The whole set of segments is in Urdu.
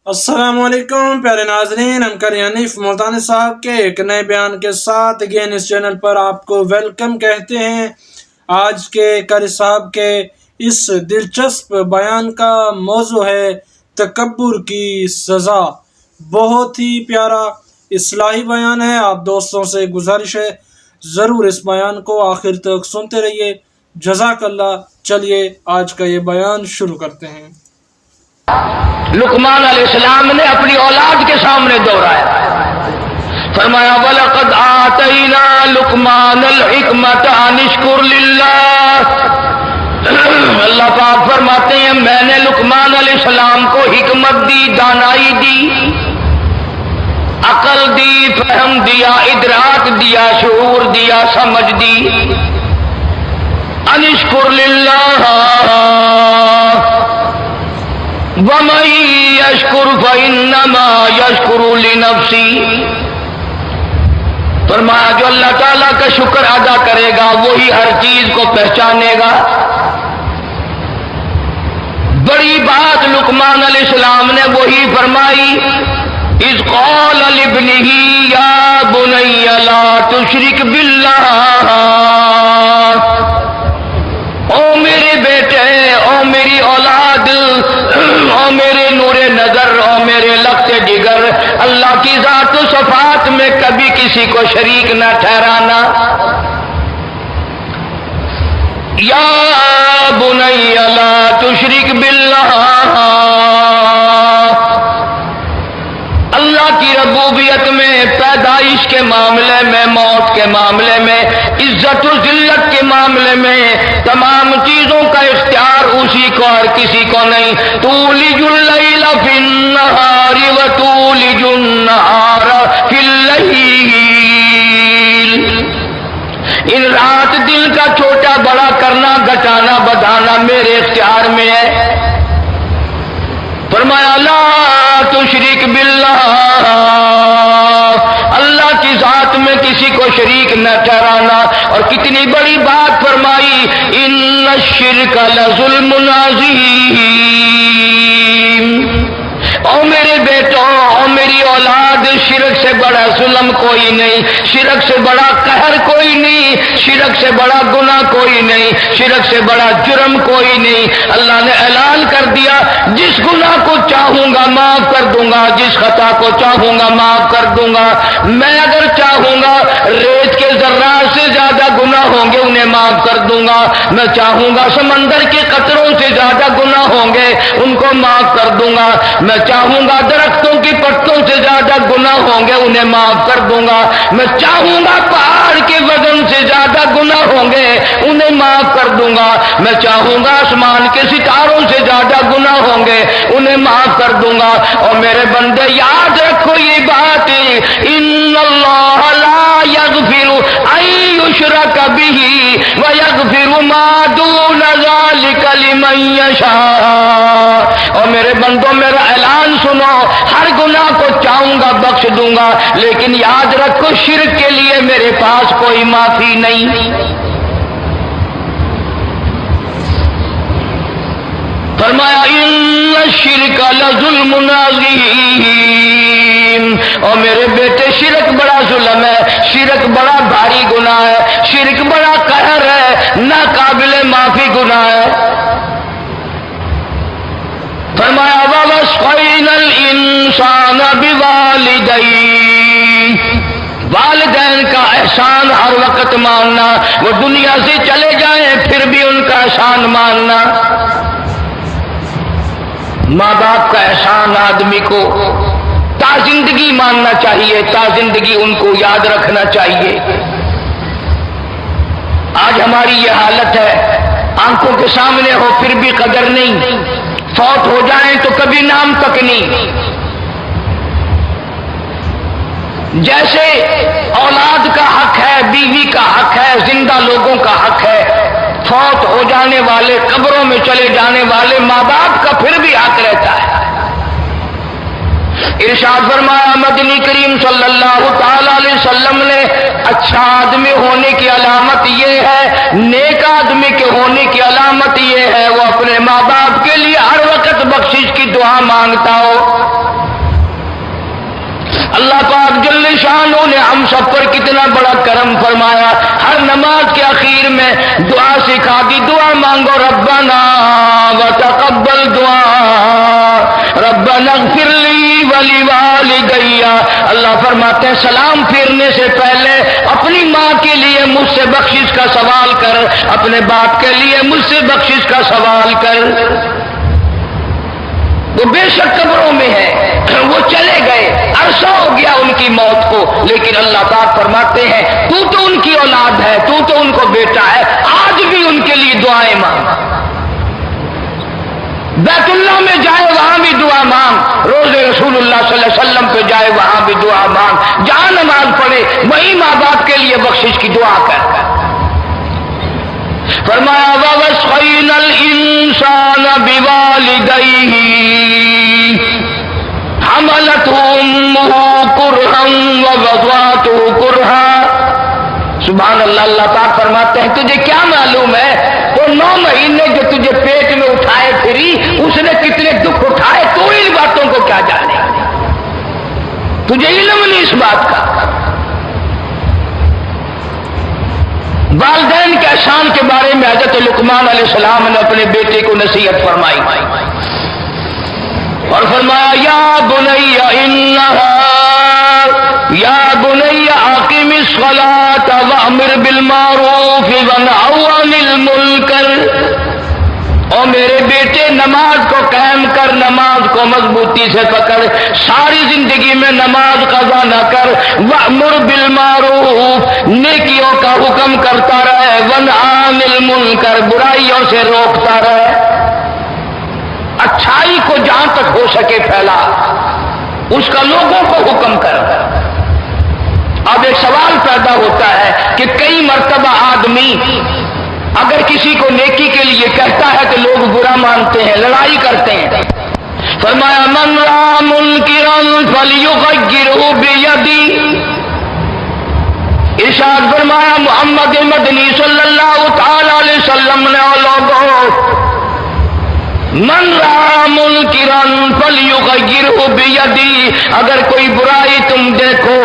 السلام علیکم پیارے ناظرین، ہم یانیف ملتانی صاحب کے ایک نئے بیان کے ساتھ اگین اس چینل پر آپ کو ویلکم کہتے ہیں۔ آج کے قاری صاحب کے اس دلچسپ بیان کا موضوع ہے تکبر کی سزا۔ بہت ہی پیارا اصلاحی بیان ہے، آپ دوستوں سے گزارش ہے ضرور اس بیان کو آخر تک سنتے رہیے، جزاک اللہ۔ چلیے آج کا یہ بیان شروع کرتے ہیں۔ لقمان علیہ السلام نے اپنی اولاد کے سامنے دہرایا، فرمایا وَلَقَدْ آتَيْنَا لُقْمَانَ الْحِكْمَةَ أَنِ اشْكُرْ لِلَّهِ۔ اللہ پاک فرماتے ہیں میں نے لقمان علیہ السلام کو حکمت دی، دانائی دی، عقل دی، فہم دیا، ادراک دیا، شعور دیا، سمجھ دی۔ أَنِ اشْكُرْ لِلَّهِ وَمَن يَشْكُرْ فَإِنَّمَا يَشْكُرُ لِنَفْسِهِ۔ فرمایا جو اللہ تعالیٰ کا شکر ادا کرے گا وہی ہر چیز کو پہچانے گا۔ بڑی بات لقمان علیہ السلام نے وہی فرمائی، اذ قال لابنہ یا بنی لا تشرک باللہ، او میرے بیٹے، او میری اولاد، او میرے نور نظر، او میرے لخت جگر، اللہ کی ذات و صفات میں کبھی کسی کو شریک نہ ٹھہرانا۔ یا بنی لا تشرک باللہ، اللہ کی ربوبیت میں، پیدائش کے معاملے میں، موت کے معاملے میں، عزت و ذلت کے معاملے میں تمام چیزوں کا اختیار اسی کو اور کسی کو نہیں۔ تولج اللیل فی النہار وتولج النہار فی اللیل، ان رات دن کا چھوٹا بڑا کرنا، گھٹانا بڑھانا میرے اختیار میں ہے۔ فرمایا لا تشرک باللہ، اللہ کی ذات میں کسی کو شریک نہ ٹھہرانا۔ اور کتنی بڑی بات فرمائی، ان الشرک لظلم عظیم۔ او میرے بیٹوں، او میری اولاد، شرک سے بڑا ظلم کوئی نہیں، شرک سے بڑا قہر کوئی نہیں، شرک سے بڑا گناہ کوئی نہیں، شرک سے بڑا جرم کوئی نہیں۔ اللہ نے اعلان کر دیا جس گناہ کو چاہوں گا معاف کر دوں گا، جس خطا کو چاہوں گا معاف کر دوں گا۔ میں اگر چاہوں گا ریت کے ذرات سے زیادہ گناہ ہوں گے انہیں معاف کر دوں گا، میں چاہوں گا سمندر کے قطروں سے زیادہ گناہ ہوں گے ان کو معاف کر دوں گا، میں چاہوں گا درختوں کی پتوں سے زیادہ گناہ ہوں گے انہیں معاف کر دوں گا، میں چاہوں گا پہاڑ کے وزن سے زیادہ گناہ ہوں گے انہیں معاف کر دوں گا، میں چاہوں گا آسمان کے ستاروں سے زیادہ گناہ ہوں گے انہیں معاف کر دوں گا۔ اور میرے بندے یاد رکھو یہ بات، ان اللہ لا یغفر ان یشرک بہ ویغفر ما دون ذلک لمن یشاء۔ اور میرے بندوں میرا اعلان سنو، ہر گناہ کو چاہوں گا بخش دوں گا، لیکن یاد رکھو شرک کے لیے میرے پاس کوئی معافی نہیں۔ فرمایا ان الشرک لظلم عظیم۔ اور میرے بیٹے شرک بڑا ظلم ہے، شرک بڑا بھاری گناہ ہے، شرک بڑا قہر ہے، ناقابل معافی گناہ ہے۔ فرمایا وَوَصَّيْنَا الْإِنسَانَ بِوَالِدَيْهِ، والدین کا احسان ہر وقت ماننا، وہ دنیا سے چلے جائیں پھر بھی ان کا احسان ماننا۔ ماں باپ کا احسان آدمی کو تا زندگی ماننا چاہیے، تا زندگی ان کو یاد رکھنا چاہیے۔ آج ہماری یہ حالت ہے، آنکھوں کے سامنے ہو پھر بھی قدر نہیں، فوت ہو جائیں تو کبھی نام تک نہیں۔ جیسے اولاد کا حق ہے، بیوی کا حق ہے، زندہ لوگوں کا حق ہے، فوت ہو جانے والے، قبروں میں چلے جانے والے ماں باپ کا پھر بھی حق رہتا ہے۔ ارشاد فرمایا مدنی کریم صلی اللہ تعالی علیہ وسلم نے، اچھا آدمی ہونے کی علامت یہ ہے، نیک آدمی کے ہونے کی علامت یہ ہے وہ اپنے ماں باپ کے لیے ہر وقت بخشش کی دعا مانگتا ہو۔ نے ہم سب پر کتنا بڑا کرم فرمایا. ہر نماز کے اخیر میں دعا سکھا دی. دعا مانگو, ربنا وتقبل دعا, ربنا اغفر لی ولوالدی. اللہ فرماتے ہیں سلام پھیرنے سے پہلے اپنی ماں کے لیے مجھ سے بخشش کا سوال کر, اپنے باپ کے لیے مجھ سے بخشش کا سوال کر. وہ بے شک قبروں میں ہے, وہ چلے گئے, عرصہ ہو گیا ان کی موت کو, لیکن اللہ پاک فرماتے ہیں تو تو ان کی اولاد ہے, تو تو ان کو بیٹا ہے, آج بھی ان کے لیے دعائیں مانگ. بیت اللہ میں جائے وہاں بھی دعا مانگ, روز رسول اللہ صلی اللہ علیہ وسلم پہ جائے وہاں بھی دعا مانگ, جہاں نماز پڑھے وہی ماں باپ کے لیے بخشش کی دعا کر. فرمایا وَوَصَّيْنَا الْإِنسَانَ بِوَالِدَيْهِ حَمَلَتْهُ أُمُّهُ كُرْهًا وَوَضَعَتْهُ كُرْهًا. سبحان اللہ. اللہ پاک فرماتے ہیں تجھے کیا معلوم ہے وہ 9 مہینے جو تجھے پیٹ میں اٹھائے پھری اس نے کتنے دکھ اٹھائے, تو ان باتوں کو کیا جانے, تجھے علم نہیں اس بات کا. والدین کے احسان کے بارے میں حضرت لقمان علیہ السلام نے اپنے بیٹے کو نصیحت فرمائی اور فرمایا یا بنی اقم الصلاۃ وامر بالمعروف وانہی عن المنکر. اور میرے بیٹے نماز کو قائم کر, نماز کو مضبوطی سے پکڑ, ساری زندگی میں نماز قضا نہ کر. وَأْمُرْ بِالْمَعْرُوفِ, نیکیوں کا حکم کرتا رہے, وَانْهَ عَنِ الْمُنْکَرِ, برائیوں سے روکتا رہے, اچھائی کو جہاں تک ہو سکے پھیلا, اس کا لوگوں کو حکم کر. اب ایک سوال پیدا ہوتا ہے کہ کئی مرتبہ آدمی اگر کسی کو نیکی کے لیے کہتا ہے تو لوگ برا مانتے ہیں, لڑائی کرتے ہیں. فرمایا من رأى منکرا فلیغیرہ بیدی. ارشاد فرمایا محمد مدنی صلی اللہ تعالی علیہ وسلم نے, اور لوگوں من رأى منکرا فلیغیرہ بیدی, اگر کوئی برائی تم دیکھو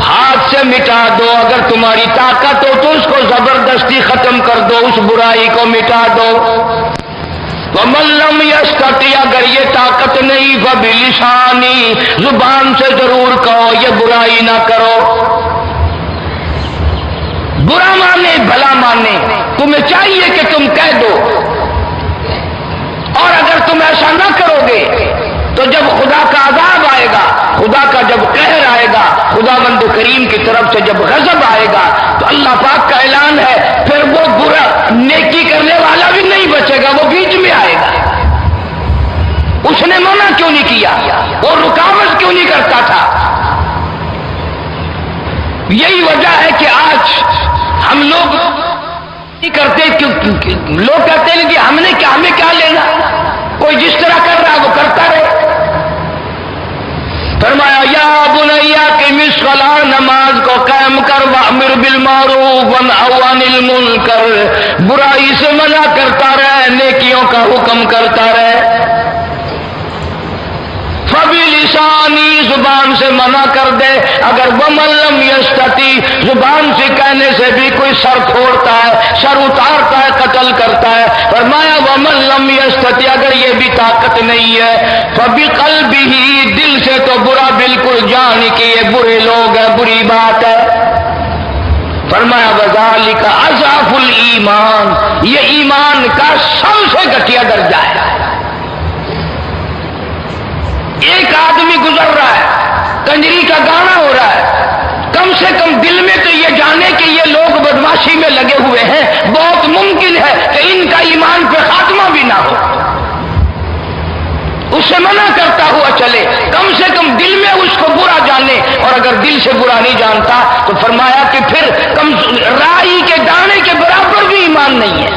ہاتھ سے مٹا دو, اگر تمہاری طاقت ہو تو اس کو زبردستی ختم کر دو, اس برائی کو مٹا دو. وَمَن لَّمْ يَسْتَطِعْ, اگر یہ طاقت نہیں فَبِلِسَانِهِ, زبان سے ضرور کہو یہ برائی نہ کرو. برا مانے بھلا مانے, تمہیں چاہیے کہ تم کہہ دو, اور اگر تم ایسا نہ کرو گے تو جب خدا کا عذاب آئے گا, خدا کا جب قہر آئے گا, خدا بند کریم کی طرف سے جب غضب آئے گا, تو اللہ پاک کا اعلان ہے پھر وہ برا نیکی کرنے والا بھی نہیں بچے گا, وہ بیچ میں آئے گا. اس نے منع کیوں نہیں کیا, اور رکاوٹ کیوں نہیں کرتا تھا؟ یہی وجہ ہے کہ آج ہم لوگ کرتے, لوگ کہتے ہیں کہ ہمیں کیا لینا, کوئی جس طرح کر رہا وہ کرتا رہے. فرمایا یا بنی اقم الصلاۃ, نماز کو قائم کر, وامر بالمعروف وانہی عن المنکر, برائی سے منع کرتا رہے, نیکیوں کا حکم کرتا رہے. فبلسانی, زبان سے منع کر دے, اگر ومن لم یستطیع, زبان سے کہنے سے بھی کوئی سر پھوڑتا ہے, سر اتارتا ہے, قتل کرتا ہے. فرمایا ومن لم یستطیع, اگر یہ بھی طاقت نہیں ہے, فبقلبہ, دل سے تو برا بالکل جان کہ یہ برے لوگ ہیں, بری بات ہے. فرمایا وذالک اضعف الایمان, یہ ایمان کا سب سے گھٹیا درجہ ہے. ایک آدمی گزر رہا ہے, کنجری کا گانا ہو رہا ہے, کم سے کم دل میں تو یہ جانے کہ یہ لوگ بدماشی میں لگے ہوئے ہیں, بہت ممکن ہے کہ ان کا ایمان پہ خاتمہ بھی نہ ہو. اسے منع کرتا ہوا چلے, کم سے کم دل میں اس کو برا جانے, اور اگر دل سے برا نہیں جانتا تو فرمایا کہ پھر کم رائی کے دانے کے برابر بھی ایمان نہیں ہے.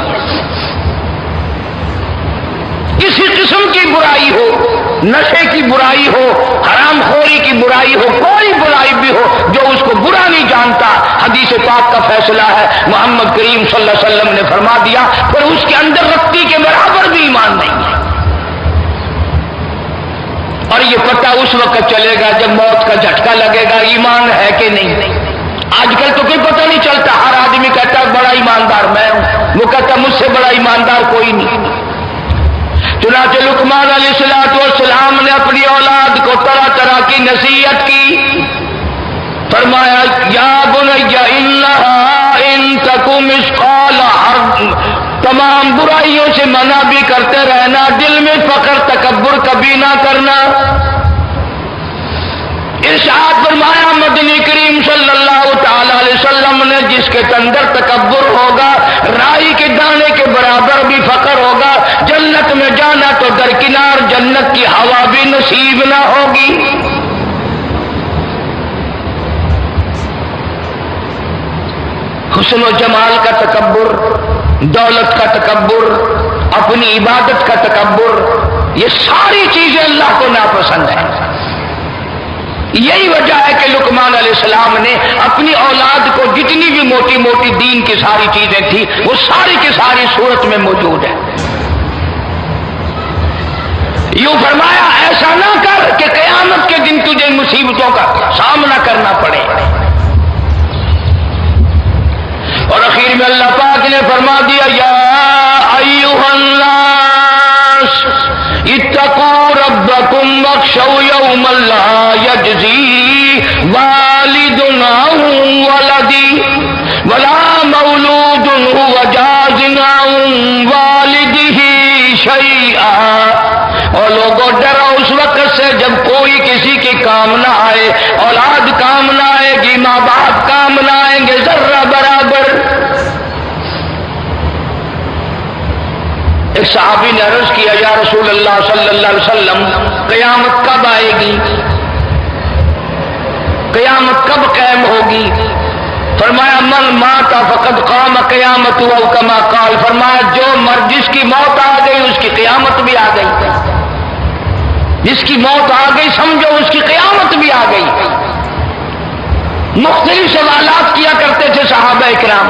کسی قسم کی برائی ہو, نشے کی برائی ہو, حرام خوری کی برائی ہو, کوئی برائی بھی ہو, جو اس کو برا نہیں جانتا, حدیث پاک کا فیصلہ ہے, محمد کریم صلی اللہ علیہ وسلم نے فرما دیا, پھر اس کے اندر رتی کے برابر بھی ایمان نہیں ہے. اور یہ پتہ اس وقت چلے گا جب موت کا جھٹکا لگے گا ایمان ہے کہ نہیں۔ آج کل تو کوئی پتہ نہیں چلتا، ہر آدمی کہتا ہے بڑا ایماندار میں ہوں، وہ کہتا ہے مجھ سے بڑا ایماندار کوئی نہیں۔ چنانچہ لقمان علیہ السلام نے اپنی اولاد کو طرح طرح کی نصیحت کی، فرمایا یا بنی انہا ان تک مثقال حرب، تمام برائیوں سے منع بھی کرتے رہنا، دل میں فخر تکبر کبھی نہ کرنا۔ ارشاد فرمایا مدنی کریم صلی اللہ تعالی علیہ وسلم نے جس کے اندر تکبر ہوگا، رائی کے دانے کے برابر بھی فخر ہوگا، جنت میں جانا تو درکنار جنت کی ہوا بھی نصیب نہ ہوگی۔ حسن و جمال کا تکبر، دولت کا تکبر، اپنی عبادت کا تکبر، یہ ساری چیزیں اللہ کو ناپسند ہیں۔ یہی وجہ ہے کہ لقمان علیہ السلام نے اپنی اولاد کو جتنی بھی موٹی موٹی دین کی ساری چیزیں تھی وہ ساری کی ساری صورت میں موجود ہے۔ یوں فرمایا ایسا نہ کر کہ قیامت کے دن تجھے مصیبتوں کا سامنا کرنا پڑے۔ اور اخیر میں اللہ پاک نے فرما دیا یا ایھا الناس اتقوا ربکم واخشوا یوما لا یجزی والد عن ولدہ ولا مولود هو جاز عن والدہ شیئا۔ اور لوگوں ڈرو اس وقت سے جب کوئی کسی کی کام نہ آئے، اولاد کام نہ آئے گی، ماں باپ کام نہ آئیں گے ذرہ برابر۔ ایک صحابی نے عرض کیا یا رسول اللہ صلی اللہ علیہ وسلم قیامت کب آئے گی، قیامت کب قائم ہوگی؟ فرمایا من مات فقد قام قیامت او کما قال، فرمایا جو مرد جس کی موت آ گئی اس کی قیامت بھی آ گئی، جس کی موت آ گئی سمجھو اس کی قیامت بھی آ گئی۔ مختلف سوالات کیا کرتے تھے صحابہ کرام۔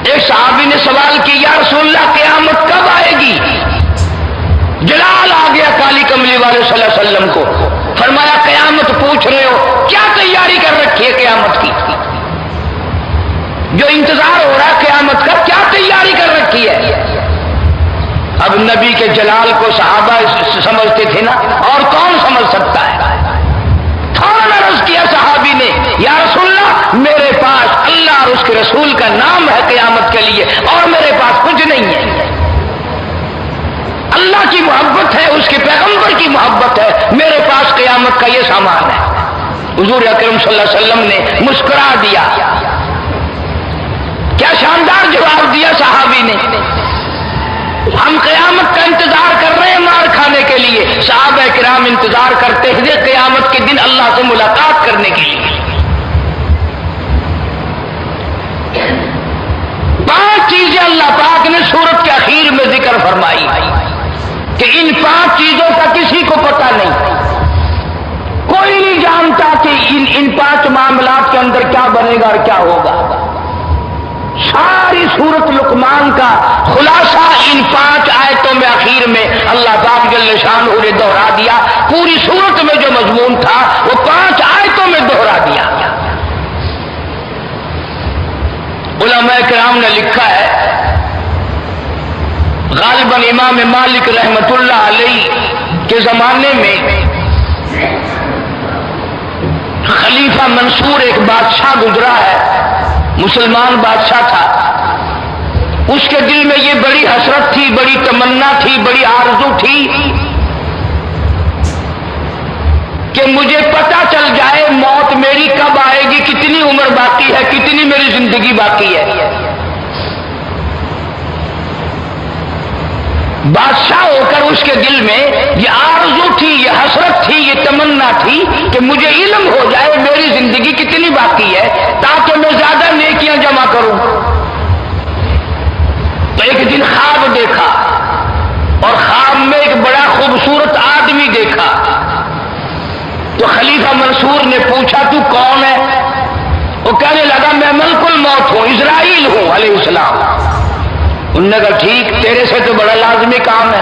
ایک صحابی نے سوال کی یا رسول اللہ قیامت کب آئے گی؟ جلال آ گیا کالی کملی والے صلی اللہ علیہ وسلم کو، فرمایا قیامت پوچھ رہے ہو، کیا تیاری کر رکھی ہے قیامت کی؟ جو انتظار ہو رہا ہے قیامت کا کیا تیاری کر رکھی ہے؟ اب نبی کے جلال کو صحابہ سمجھتے تھے نا، اور کون سمجھ سکتا ہے؟ فوراً عرض کیا صحابی نے یا رسول اللہ میرے پاس اللہ اور اس کے رسول کا نام ہے قیامت کے لیے، اور میرے پاس کچھ نہیں ہے۔ اللہ کی محبت ہے، اس کے پیغمبر کی محبت ہے، میرے پاس قیامت کا یہ سامان ہے۔ حضور اکرم صلی اللہ علیہ وسلم نے مسکرا دیا۔ کیا شاندار جواب دیا صحابی نے، ہم قیامت کا انتظار کر رہے ہیں مار کھانے کے لیے، صحابہ کرام انتظار کرتے ہیں قیامت کے دن اللہ سے ملاقات کرنے کے لیے۔ 5 چیزیں اللہ پاک نے سورت کے اخیر میں ذکر فرمائی کہ ان 5 چیزوں کا کسی کو پتہ نہیں، کوئی نہیں جانتا کہ ان 5 معاملات کے اندر کیا بنے گا اور کیا ہوگا۔ ساری سورت لقمان کا خلاصہ ان 5 آیتوں میں اخیر میں اللہ پاک جل شانہ نے دوہرا دیا۔ پوری سورت میں جو مضمون تھا وہ 5 آیتوں میں دوہرا دیا۔ علماء کرام نے لکھا ہے، غالباً امام مالک رحمت اللہ علیہ کے زمانے میں خلیفہ منصور ایک بادشاہ گزرا ہے، مسلمان بادشاہ تھا۔ اس کے دل میں یہ بڑی حسرت تھی، بڑی تمنا تھی، بڑی آرزو تھی کہ مجھے پتہ چل جائے موت میری کب آئے گی، کتنی عمر باقی ہے، کتنی میری زندگی باقی ہے۔ بادشاہ ہو کر اس کے دل میں یہ آرزو تھی، یہ حسرت تھی، یہ تمنا تھی کہ مجھے علم ہو جائے میری زندگی کتنی باقی ہے تاکہ میں زیادہ نیکیاں جمع کروں۔ تو ایک دن خواب دیکھا اور خواب میں ایک بڑا خوبصورت آدمی دیکھا۔ تو خلیفہ منصور نے پوچھا تو کون ہے؟ وہ کہنے لگا میں ملک الموت ہوں، اسرائیل ہوں علیہ السلام۔ انہوں نے کہا ٹھیک، تیرے سے تو بڑا لازمی کام ہے،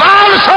500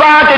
5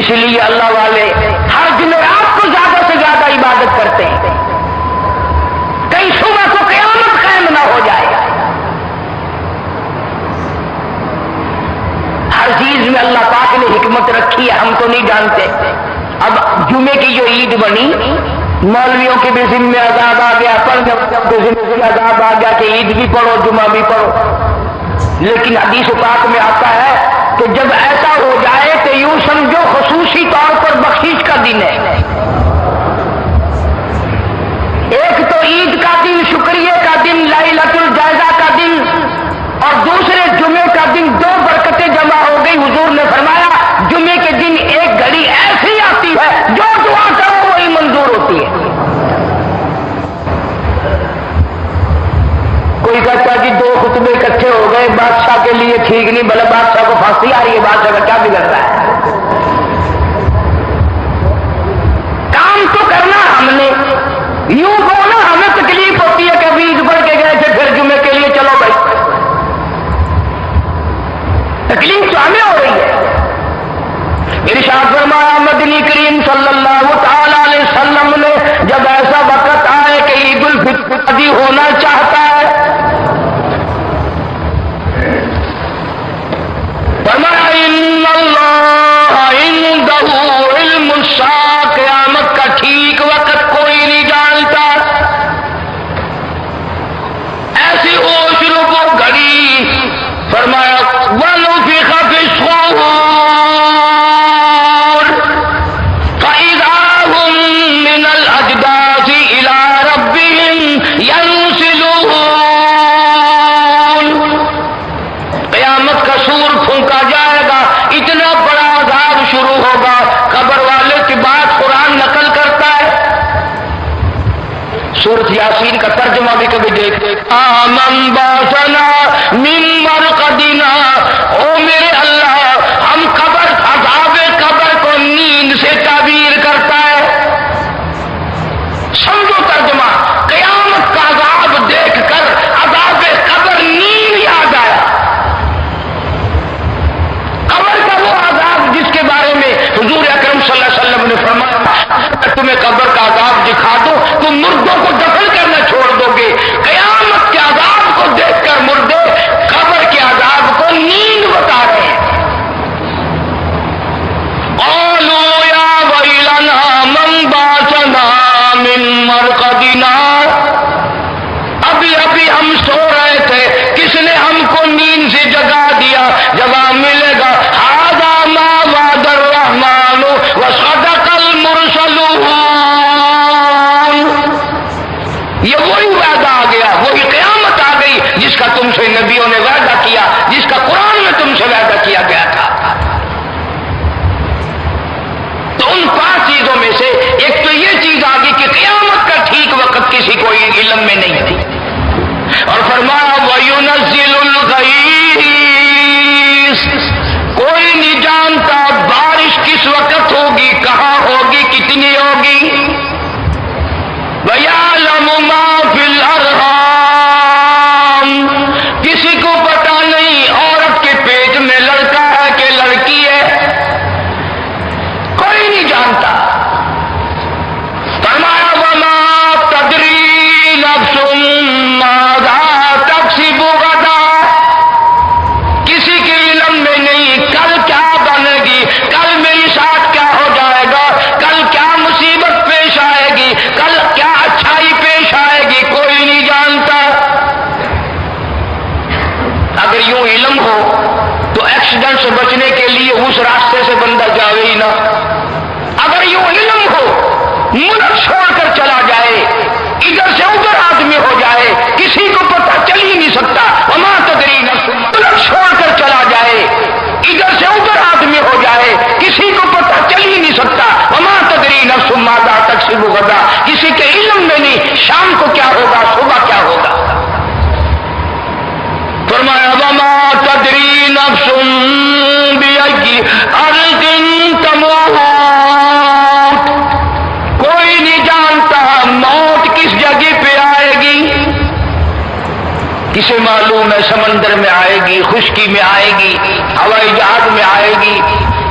اس لیے اللہ والے ہر جمعرات کو زیادہ سے زیادہ عبادت کرتے ہیں، کئی صبح کو قیامت قائم نہ ہو جائے۔ ہر چیز میں اللہ پاک نے حکمت رکھی ہے، ہم تو نہیں جانتے۔ اب جمعے کی جو عید بنی، مولویوں کے بھی ذمہ عذاب آ گیا، پڑھنے کے ذمہ عذاب آ گیا کہ عید بھی پڑھو جمعہ بھی پڑھو، لیکن حدیث پاک میں آتا ہے کہ جب ایسا ہو جائے تو یوں سمجھو خصوصی طور پر بخشش کا دن ہے۔ ایک تو عید کا دن، شکریہ کا دن، لیلۃ الجائزہ کا دن، اور دوسرے جمعے کا دن، دو برکتیں جمع ہو گئی۔ حضور نے فرمایا جمعے کے دن ایک گھڑی ایسی آتی ہے جو دعا کرو وہی منظور ہوتی ہے۔ کوئی کہتا کہ دو خطبے اکٹھے ہو گئے، بادشاہ کے لیے ٹھیک نہیں، بھلے بادشاہ کو پھانسی آ رہی ہے، بادشاہ کا کیا بگڑ رہا ہے؟ کام تو کرنا ہم نے، یوں بولنا ہمیں تکلیف ہوتی ہے کہ ابھی عید پڑھ کے گئے تھے پھر جمعے کے لیے چلو بھائی، تکلیف تو ہمیں ہو رہی ہے۔ ارشاد فرمایا مدنی کریم صلی اللہ تعالی علیہ وسلم نے جب ایسا وقت آئے کہ عید الفطر ہونا چاہتا ہے، فرمایا ان اللہ عنده علم الساعہ، قیامت کا ٹھیک وقت کوئی نہیں جانتا۔ ایسی ہوش رکو گھڑی، فرمایا وَنُفِخَ فِي الصُّورِ فَإِذَا هُم مِّنَ الْأَجْدَاثِ إِلَىٰ رَبِّهِمْ يَنسِلُونَ۔ قیامت کا سور پھونکا جائے گا، اتنا بڑا عذاب شروع ہوگا۔ قبر والے کی بات قرآن نقل کرتا ہے، سورۃ یاسین کا ترجمہ بھی کبھی دیکھ آمن باسنا من مرقدنا، او میرے اللہ ہم قبر، عذاب قبر کو نیند سے تعبیر کرتا ہے۔ سمجھو ترجمہ، قیامت کا عذاب دیکھ کر عذاب قبر نیند یاد آیا۔ قبر کا وہ عذاب جس کے بارے میں حضور اکرم صلی اللہ علیہ وسلم نے فرمایا تمہیں قبر کا عذاب دکھا دو تم مردوں کو دفن کرنا چھوڑ دو گے۔ قیامت کے عذاب کو دیکھ کر مردے قبر کے عذاب کو نیند بتا رہے ہیں۔ قالوا یا ویلنا من بعثنا من مرقدنا، ابھی ہم سو رہے تھے، کس نے ہم کو نیند سے جگا دیا؟ جواب ملے گا ھذا ما وعد الرحمن وصدق المرسلون، یہ وہی وعدہ آ گیا، وہی قیامت آ گئی جس کا تم سے نبیوں نے وعدہ کیا، جس کا قرآن میں تم سے وعدہ کیا گیا تھا۔ تو ان 5 چیزوں میں سے ایک تو یہ چیز آ گئی کہ قیامت کا ٹھیک وقت کسی کو علم میں نہیں تھی، اور فرمایا وَيُنَزِّلُ الْغَيْثَ، کوئی نہیں جانتا بارش کس وقت ہوگی، کہاں ہوگی، کتنی ہوگی۔ وَيَعْلَمُ مَا فِي الْأَرْحَامِ، کسی کو پتا نہیں عورت کے پیٹ میں لڑکا ہے کہ لڑکی ہے، کوئی نہیں جانتا۔ فرمایا وَمَا تَدْرِي نَفْسٌ مَاذَا تَكْسِبُ غَدًا، کسی کے علم میں نہیں کل کیا بنے گی، کل میری ساتھ کیا ہو جائے گا، کل کیا مصیبت پیش آئے گی، کل کیا اچھائی پیش آئے گی، کوئی نہیں جانتا۔ اگر یوں علم ہو تو ایکسیڈنٹ سے بچنے کے لیے اس راستے سے بندہ جاوے ہی نہ۔ اگر یوں علم ہو ملک چھوڑ کر چلا جائے، ادھر سے ادھر آدمی ہو جائے، کسی کو پتہ چل ہی نہیں سکتا۔ وما تدری نفس، ملک چھوڑ کر چلا جائے، ادھر سے ادھر آدمی ہو جائے، کسی کو پتہ چل ہی نہیں سکتا۔ وما تدری نفس ماذا تکسب غدا، کسی کے علم میں نہیں شام کو کیا ہوگا، صبح کیا ہوگا۔ فرمایا وما تدری نفس بأي أرض تموت، کوئی نہیں جانتا موت کس جگہ پہ آئے گی۔ کسے معلوم ہے سمندر میں آئے گی، خشکی میں آئے گی، ہوائی جہاز میں آئے گی،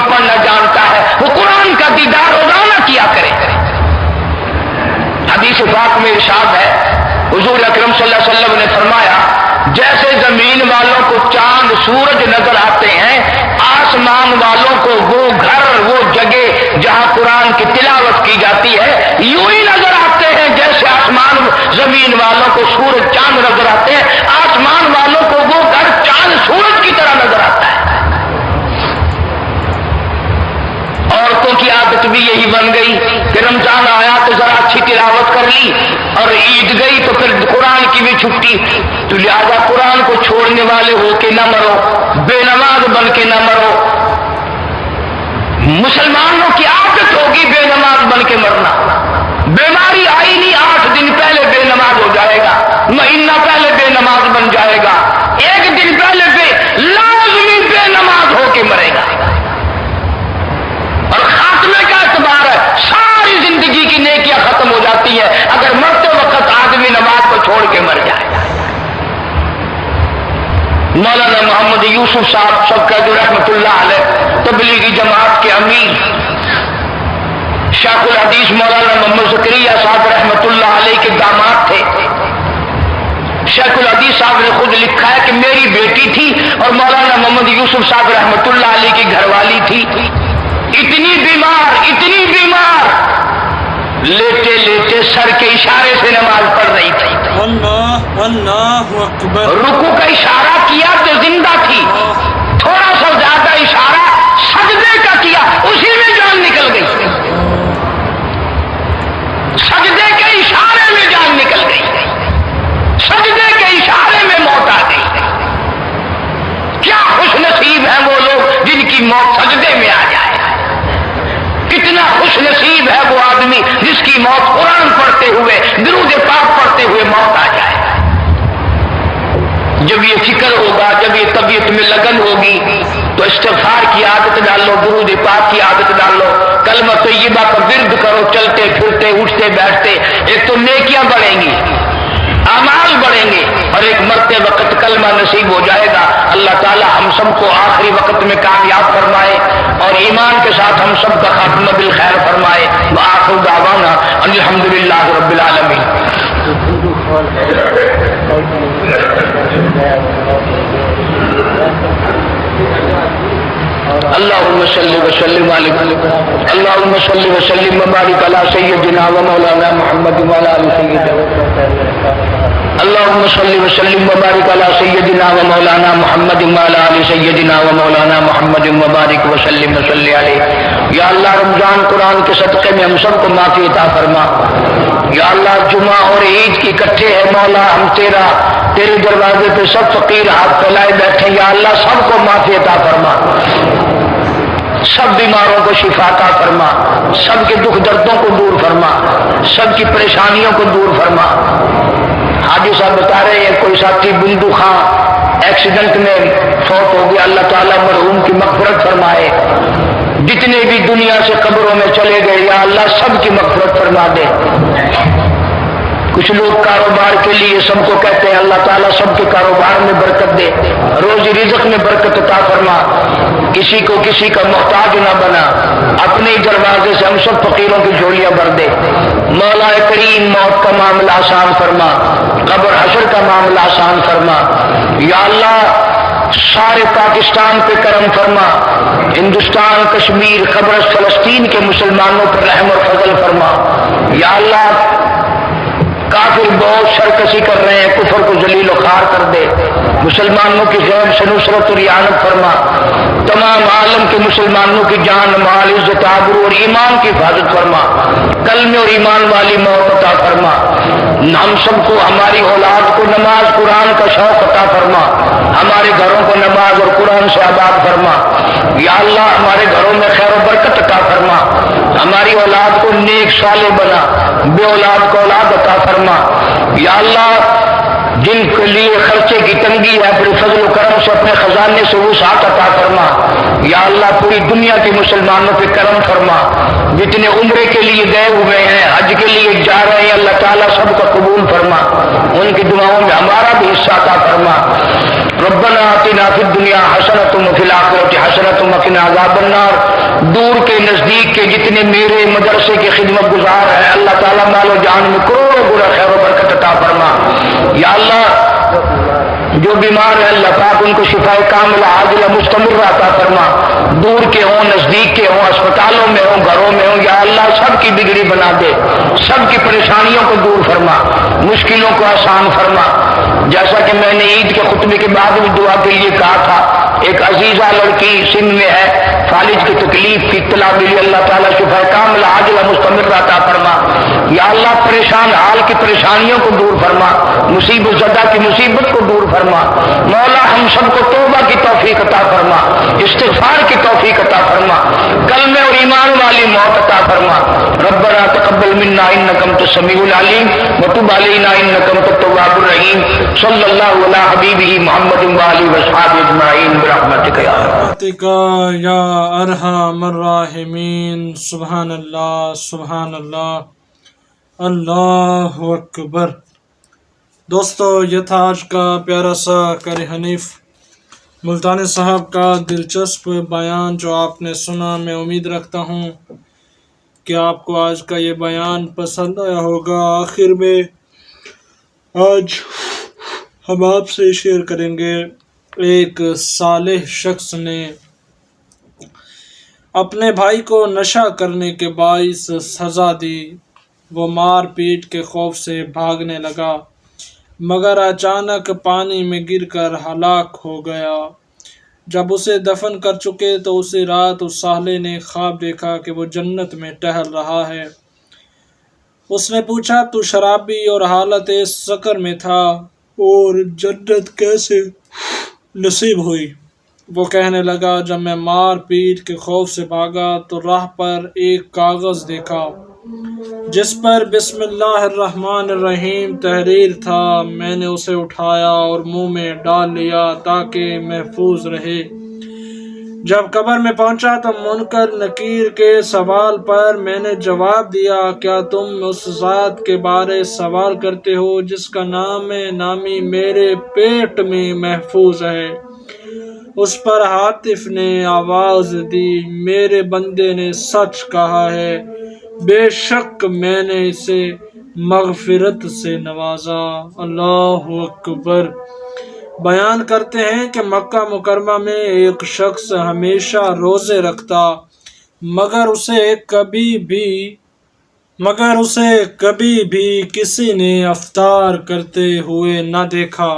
پڑھنا جانتا ہے وہ قرآن کا دیدار روزانہ کیا کرے۔ حدیث پاک میں ارشاد ہے، حضور اکرم صلی اللہ علیہ وسلم نے فرمایا جیسے زمین والوں کو چاند سورج نظر آتے ہیں، آسمان والوں کو وہ گھر وہ جگہ جہاں قرآن کی تلاوت کی جاتی ہے یوں ہی نظر آتے ہیں جیسے آسمان زمین والوں کو سورج چاند نظر آتے ہیں، آسمان والوں کو وہ گھر چاند سورج کی طرح نظر آتا ہے۔ عورتوں کی عادت بھی یہی بن گئی کہ رمضان آیا تو ذرا اچھی تلاوت کر لی اور عید گئی تو پھر قرآن کی بھی چھٹی، تو لہذا قرآن کو چھوڑنے والے ہو کے نہ مرو، بے نماز بن کے نہ مرو۔ مسلمانوں کی عادت ہوگی بے نماز بن کے مرنا۔ بیماری آئی نہیں 8 دن پہلے بے نماز ہو جائے گا، مہینہ پہلے بے نماز بن جائے گا، 1 دن پہلے لازمی بے نماز ہو کے مرے گا۔ اور خاتمے کا اعتبار ہے، ساری زندگی کی نیکیاں ختم ہو جاتی ہیں اگر مرتے وقت آدمی نماز کو چھوڑ کے مر جائے۔ مولانا محمد یوسف صاحب سب کا جو رحمت اللہ علیہ تبلیغی جماعت کے امیر، شیخ الحدیث مولانا محمد زکریا صاحب رحمت اللہ علیہ کے داماد تھے۔ شیخ الحدیث صاحب نے خود لکھا ہے کہ میری بیٹی تھی اور مولانا محمد یوسف صاحب رحمت اللہ علیہ کی گھر والی تھی، اتنی بیمار لیٹے لیٹے سر کے اشارے سے نماز پڑھ رہی تھی۔ اللہ اکبر۔ رکوع کا اشارہ کیا تو زندہ تھی، تھوڑا سا زیادہ اشارہ سجدے کا کیا اسی میں جان نکل گئی، سجدے کے اشارے میں جان نکل گئی، سجدے کے اشارے میں موت آ گئی۔ کیا خوش نصیب ہیں وہ لوگ جن کی موت سجدے میں آ جائے، کتنا خوش نصیب ہے وہ آدمی جس کی موت قرآن پڑھتے ہوئے درود پاک پڑھتے ہوئے موت آ جائے۔ جب یہ فکر ہوگا، جب یہ طبیعت میں لگن ہوگی تو استغفار کی عادت ڈالو، درود پاک کی عادت ڈالو، کلمہ طیبہ کا ورد کرو، چلتے پھرتے اٹھتے بیٹھتے، ایک تو نیکیاں بڑھیں گی، اعمال بڑھیں گے اور ایک مرتے وقت کلمہ نصیب ہو جائے گا۔ اللہ تعالی ہم سب کو آخری وقت میں کامیاب فرمائے اور ایمان کے ساتھ ہم سب کا خاتمہ بالخیر فرمائے۔ وآخر دعوانا ان الحمدللہ رب العالمین۔ اللہم صلی وسلم اللہم صلی وسلم وبارک علی سیدنا و مولانا محمد وعلی آل سیدنا اللہم صلی وسلم وبارک علی سیدنا و مولانا محمد وعلی آل سیدنا و مولانا محمد وبارک وسلم وصلی علیہ۔ یا اللہ رمضان قرآن کے صدقے میں ہم سب کو معافی عطا فرما۔ یا اللہ جمعہ اور عید کی اکٹھے ہے مولا، ہم تیرے دروازے پہ سب فقیر ہاتھ پھیلائے بیٹھے، یا اللہ سب کو معافی عطا فرما، سب بیماروں کو شفا عطا فرما، سب کے دکھ دردوں کو دور فرما، سب کی پریشانیوں کو دور فرما۔ حاجی صاحب بتا رہے ہیں کوئی ساتھی بندو خان ایکسیڈنٹ میں فوت ہو گیا، اللہ تعالیٰ مرحوم کی مغفرت فرمائے۔ جتنے بھی دنیا سے قبروں میں چلے گئے یا اللہ سب کی مغفرت فرما دے۔ کچھ لوگ کاروبار کے لیے سب کو کہتے ہیں، اللہ تعالیٰ سب کے کاروبار میں برکت دے، روزی رزق میں برکت عطا فرما، کسی کو کسی کا محتاج نہ بنا، اپنے ہی دروازے سے ہم سب فقیروں کی جھولیاں بھر دے۔ مولا کریم موت کا معاملہ آسان فرما، قبر حشر کا معاملہ آسان فرما۔ یا اللہ سارے پاکستان پہ کرم فرما، ہندوستان کشمیر قبرص فلسطین کے مسلمانوں پر رحم اور فضل فرما۔ یا اللہ کافر بہت سرکشی کر رہے ہیں، کفر کو ذلیل و خوار کر دے، مسلمانوں کی غیب سے نصرت اور اعانت فرما، تمام عالم کے مسلمانوں کی جان مال عزت آبرو اور ایمان کی حفاظت فرما، کلمے اور ایمان والی موت عطا فرما۔ ہم سب کو ہماری اولاد کو نماز قرآن کا شوق عطا فرما، ہمارے گھروں کو نماز اور قرآن سے آباد فرما۔ یا اللہ ہمارے گھروں میں خیر و برکت عطا فرما، ہماری اولاد کو نیک صالح بنا، بے اولاد کو اولاد عطا فرما۔ یا اللہ جن کے لیے خرچے کی تنگی ہے اپنے فضل و کرم سے اپنے خزانے سے وسعت عطا فرما۔ یا اللہ پوری دنیا کے مسلمانوں پہ کرم فرما، جتنے عمرے کے لیے گئے ہوئے ہیں حج کے لیے جا رہے ہیں اللہ تعالیٰ سب کا قبول فرما، ان کی دعاؤں میں ہمارا بھی حصہ عطا فرما۔ ربنا آتنا فی الدنیا حسنۃ وفی الآخرۃ حسنۃ وقنا عذاب النار۔ دور کے نزدیک کے جتنے میرے مدرسے کے خدمت گزار ہیں اللہ تعالیٰ مال و جان میں کروڑوں گنا خیر و برکت عطا فرما۔ یا اللہ جو بیمار ہیں اللہ پاک ان کو شفا کاملہ عاجلہ مستمر عطا فرما۔ دور کے ہوں نزدیک کے ہوں اسپتالوں میں ہوں گھروں میں ہوں یا اللہ سب کی بگڑی بنا دے، سب کی پریشانیوں کو دور فرما، مشکلوں کو آسان فرما۔ جیسا کہ میں نے عید کے خطبے کے بعد بھی دعا کے لیے کہا تھا، ایک عزیزہ لڑکی سندھ میں ہے، فالج کی تکلیف کی اطلاع ملی، اللہ تعالیٰ شفا کاملہ عاجلہ مستمر عطا فرما۔ یا اللہ پریشان حال کی پریشانیوں کو دور فرما، مصیبت زدہ کی مصیبت کو دور فرما۔ مولا ہم سب کو توبہ کی توفیق عطا فرما، استغفار کی توفیق عطا فرما، کلمے اور ایمان والی موت عطا فرما۔ ربنا تقبل منا انک انت السمیع العلیم وتب علینا انک انت التواب الرحیم۔ صلی اللہ علی حبیبہ محمد وآلہ وصحبہ اجمعین برحمتک یا برحمتک یا ارحم الراحمین۔ سبحان اللہ سبحان اللہ، اللہ اکبر۔ دوستو یہ تھا آج کا پیارا سا قاری حنیف ملتانی صاحب کا دلچسپ بیان جو آپ نے سنا۔ میں امید رکھتا ہوں کہ آپ کو آج کا یہ بیان پسند آیا ہوگا۔ آخر میں آج ہم آپ سے شیئر کریں گے، ایک صالح شخص نے اپنے بھائی کو نشہ کرنے کے باعث سزا دی۔ وہ مار پیٹ کے خوف سے بھاگنے لگا مگر اچانک پانی میں گر کر ہلاک ہو گیا۔ جب اسے دفن کر چکے تو اسی رات اس صالح نے خواب دیکھا کہ وہ جنت میں ٹہل رہا ہے۔ اس نے پوچھا تو شرابی اور حالت سکر میں تھا اور جنت کیسے نصیب ہوئی؟ وہ کہنے لگا جب میں مار پیٹ کے خوف سے بھاگا تو راہ پر ایک کاغذ دیکھا جس پر بسم اللہ الرحمن الرحیم تحریر تھا۔ میں نے اسے اٹھایا اور منہ میں ڈال لیا تاکہ محفوظ رہے۔ جب قبر میں پہنچا تو منکر نکیر کے سوال پر میں نے جواب دیا کیا تم اس ذات کے بارے سوال کرتے ہو جس کا نام نامی میرے پیٹ میں محفوظ ہے؟ اس پر ہاتف نے آواز دی میرے بندے نے سچ کہا ہے، بے شک میں نے اسے مغفرت سے نوازا۔ اللہ اکبر۔ بیان کرتے ہیں کہ مکہ مکرمہ میں ایک شخص ہمیشہ روزے رکھتا مگر اسے کبھی بھی کسی نے افطار کرتے ہوئے نہ دیکھا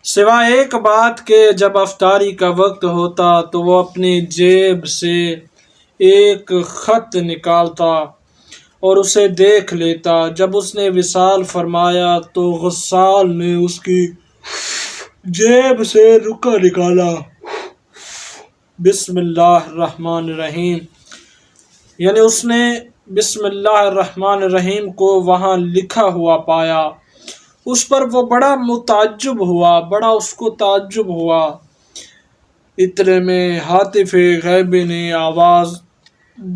سوائے ایک بات کہ جب افطاری کا وقت ہوتا تو وہ اپنی جیب سے ایک خط نکالتا اور اسے دیکھ لیتا۔ جب اس نے وصال فرمایا تو غسال نے اس کی جیب سے رکا نکالا، بسم اللہ الرحمن الرحیم، یعنی اس نے بسم اللہ الرحمن الرحیم کو وہاں لکھا ہوا پایا۔ اس پر وہ بڑا اس کو تعجب ہوا۔ اتنے میں ہاتف غیبی نے آواز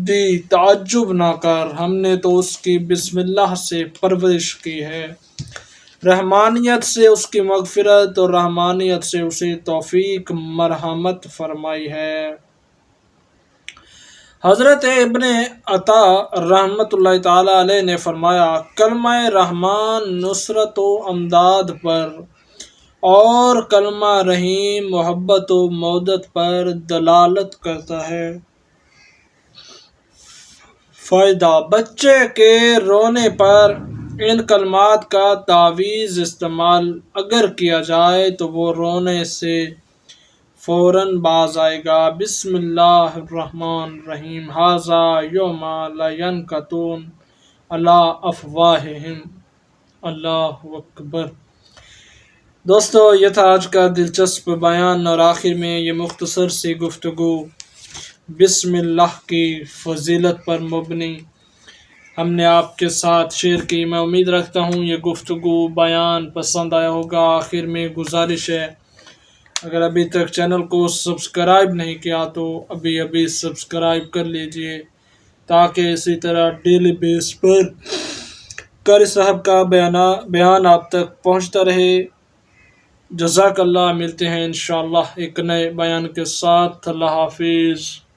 دی تعجب نہ کر، ہم نے تو اس کی بسم اللہ سے پرورش کی ہے، رحمانیت سے اس کی مغفرت اور رحمانیت سے اسے توفیق مرحمت فرمائی ہے۔ حضرت ابن عطا رحمۃ اللہ تعالی علیہ نے فرمایا کلمہ رحمان نصرت و امداد پر اور کلمہ رحیم محبت و مودت پر دلالت کرتا ہے۔ فائدہ: بچے کے رونے پر ان کلمات کا تعویذ استعمال اگر کیا جائے تو وہ رونے سے فوراً باز آئے گا۔ بسم اللہ الرحمن الرحیم ھذا یوم لا ینکتون علی افواہہم۔ اللہ اکبر۔ دوستو یہ تھا آج کا دلچسپ بیان اور آخر میں یہ مختصر سی گفتگو بسم اللہ کی فضیلت پر مبنی ہم نے آپ کے ساتھ شیئر کی۔ میں امید رکھتا ہوں یہ گفتگو بیان پسند آیا ہوگا۔ آخر میں گزارش ہے اگر ابھی تک چینل کو سبسکرائب نہیں کیا تو ابھی سبسکرائب کر لیجئے تاکہ اسی طرح ڈیلی بیس پر قاری صاحب کا بیان آپ تک پہنچتا رہے۔ جزاک اللہ، ملتے ہیں انشاءاللہ ایک نئے بیان کے ساتھ، اللہ حافظ۔